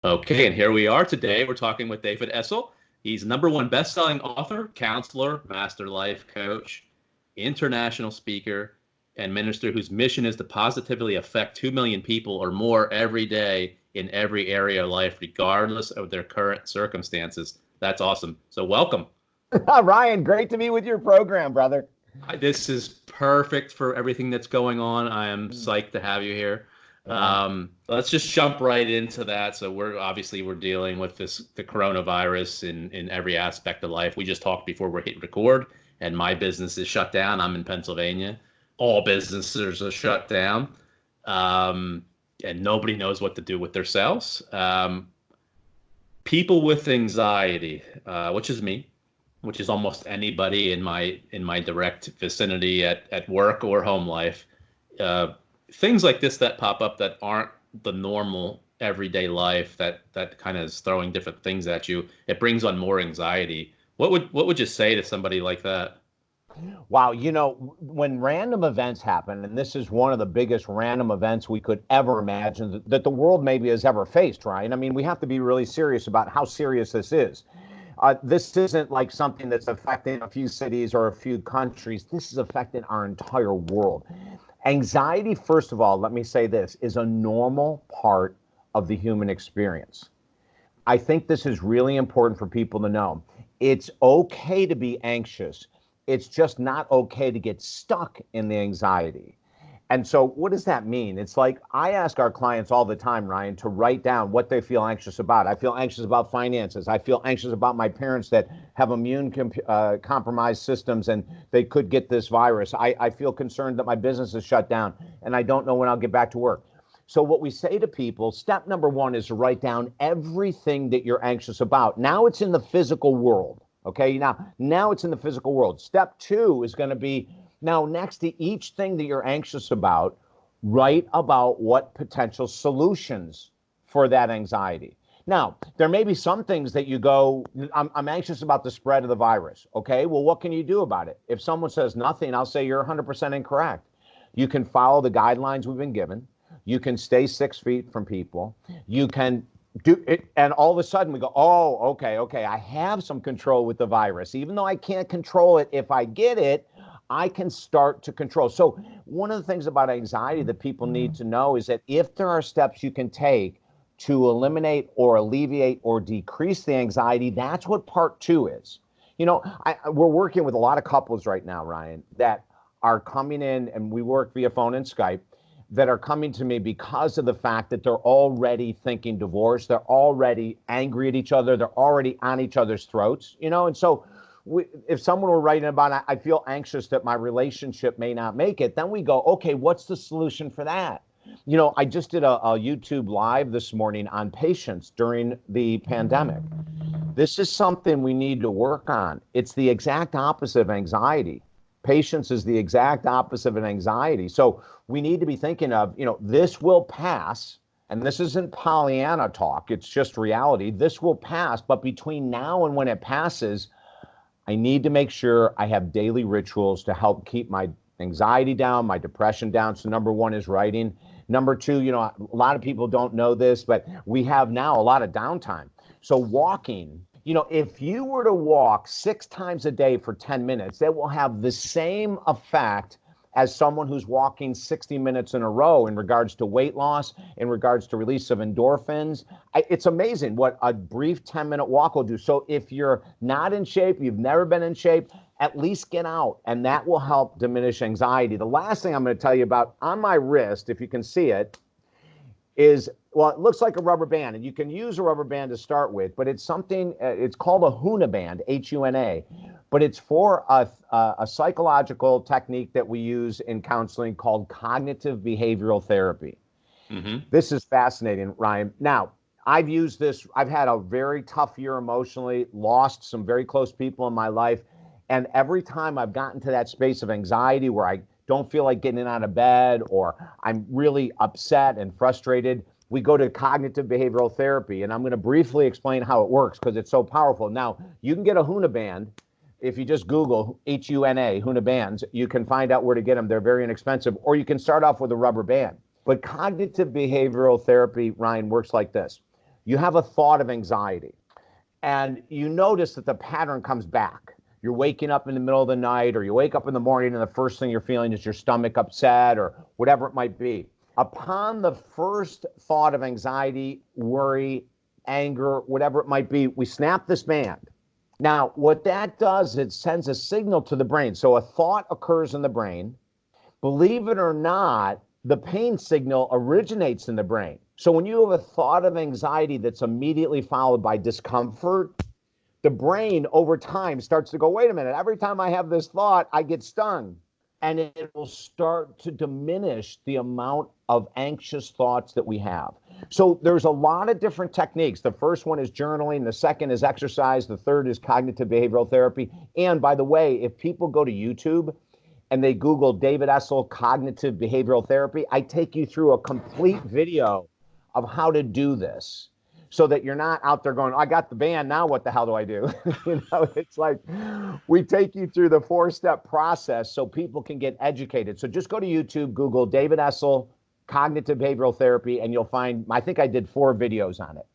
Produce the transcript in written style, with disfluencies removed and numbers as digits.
Okay, and here we are today. We're talking with David Essel. He's #1 best-selling author, counselor, master life coach, international speaker, and minister whose mission is to positively affect 2 million people or more every day in every area of life, regardless of their current circumstances. That's awesome. So welcome. Ryan, great to be with your program, brother. This is perfect for everything that's going on. I am Mm. psyched to have you here. Yeah. Let's just jump right into that. So we're dealing with the coronavirus in every aspect of life. We just talked before we hit record, and my business is shut down. I'm in Pennsylvania. All businesses are shut down, um, and nobody knows what to do with themselves. People with anxiety, which is me, which is almost anybody in my direct vicinity at work or home life. Uh, Things like this that pop up that aren't the normal everyday life that kind of is throwing different things at you. It brings on more anxiety. What would you say to somebody like that? Wow. When random events happen, and this is one of the biggest random events we could ever imagine that the world maybe has ever faced, Ryan. I mean, we have to be really serious about how serious this is. This isn't like something that's affecting a few cities or a few countries. This is affecting our entire world. Anxiety, first of all, let me say this, is a normal part of the human experience. I think this is really important for people to know. It's okay to be anxious. It's just not okay to get stuck in the anxiety. And so, what does that mean? It's like I ask our clients all the time, Ryan, to write down what they feel anxious about. I feel anxious about finances. I feel anxious about my parents that have compromised systems and they could get this virus. I feel concerned that my business is shut down and I don't know when I'll get back to work. So, what we say to people, step number one is to write down everything that you're anxious about. Now it's in the physical world. Okay. Now it's in the physical world. Step two is going to be now, next to each thing that you're anxious about, write about what potential solutions for that anxiety. Now, there may be some things that you go, I'm anxious about the spread of the virus. Okay, well, what can you do about it? If someone says nothing, I'll say you're 100% incorrect. You can follow the guidelines we've been given. You can stay 6 feet from people. You can do it. And all of a sudden we go, oh, okay, I have some control with the virus. Even though I can't control it, if I get it, I can start to control. So, one of the things about anxiety that people need to know is that if there are steps you can take to eliminate or alleviate or decrease the anxiety, that's what part two is. We're working with a lot of couples right now, Ryan, that are coming in, and we work via phone and Skype, that are coming to me because of the fact that they're already thinking divorce. They're already angry at each other. They're already on each other's throats, and so if someone were writing about, I feel anxious that my relationship may not make it, then we go, okay, what's the solution for that? I just did a YouTube live this morning on patience during the pandemic. This is something we need to work on. It's the exact opposite of anxiety. Patience is the exact opposite of anxiety. So we need to be thinking of, this will pass. And this isn't Pollyanna talk. It's just reality. This will pass. But between now and when it passes, I need to make sure I have daily rituals to help keep my anxiety down, my depression down. So number one is writing. Number two, a lot of people don't know this, but we have now a lot of downtime. So walking, if you were to walk 6 times a day for 10 minutes, that will have the same effect as someone who's walking 60 minutes in a row in regards to weight loss, in regards to release of endorphins. It's amazing what a brief 10-minute walk will do. So if you're not in shape, you've never been in shape, at least get out, and that will help diminish anxiety. The last thing I'm going to tell you about on my wrist, if you can see it, is, well, it looks like a rubber band, and you can use a rubber band to start with, but it's something, it's called a Huna band, Huna, but it's for a psychological technique that we use in counseling called cognitive behavioral therapy. Mm-hmm. This is fascinating, Ryan. Now, I've used this, I've had a very tough year emotionally, lost some very close people in my life, and every time I've gotten to that space of anxiety where I don't feel like getting out of bed or I'm really upset and frustrated, we go to cognitive behavioral therapy. And I'm going to briefly explain how it works because it's so powerful. Now, you can get a Huna band. If you just Google Huna bands, you can find out where to get them. They're very inexpensive. Or you can start off with a rubber band. But cognitive behavioral therapy, Ryan, works like this. you have a thought of anxiety, and you notice that the pattern comes back. You're waking up in the middle of the night, or you wake up in the morning and the first thing you're feeling is your stomach upset or whatever it might be. Upon the first thought of anxiety, worry, anger, whatever it might be, we snap this band. Now, what that does, it sends a signal to the brain. So a thought occurs in the brain. Believe it or not, the pain signal originates in the brain. So when you have a thought of anxiety that's immediately followed by discomfort, the brain over time starts to go, wait a minute, every time I have this thought, I get stung. And it will start to diminish the amount of anxious thoughts that we have. So there's a lot of different techniques. The first one is journaling. The second is exercise. The third is cognitive behavioral therapy. And by the way, if people go to YouTube and they Google David Essel cognitive behavioral therapy, I take you through a complete video of how to do this, so that you're not out there going, I got the band, now what the hell do I do? It's like we take you through the 4-step process so people can get educated. So just go to YouTube, Google David Essel, cognitive behavioral therapy, and you'll find, I think I did 4 videos on it.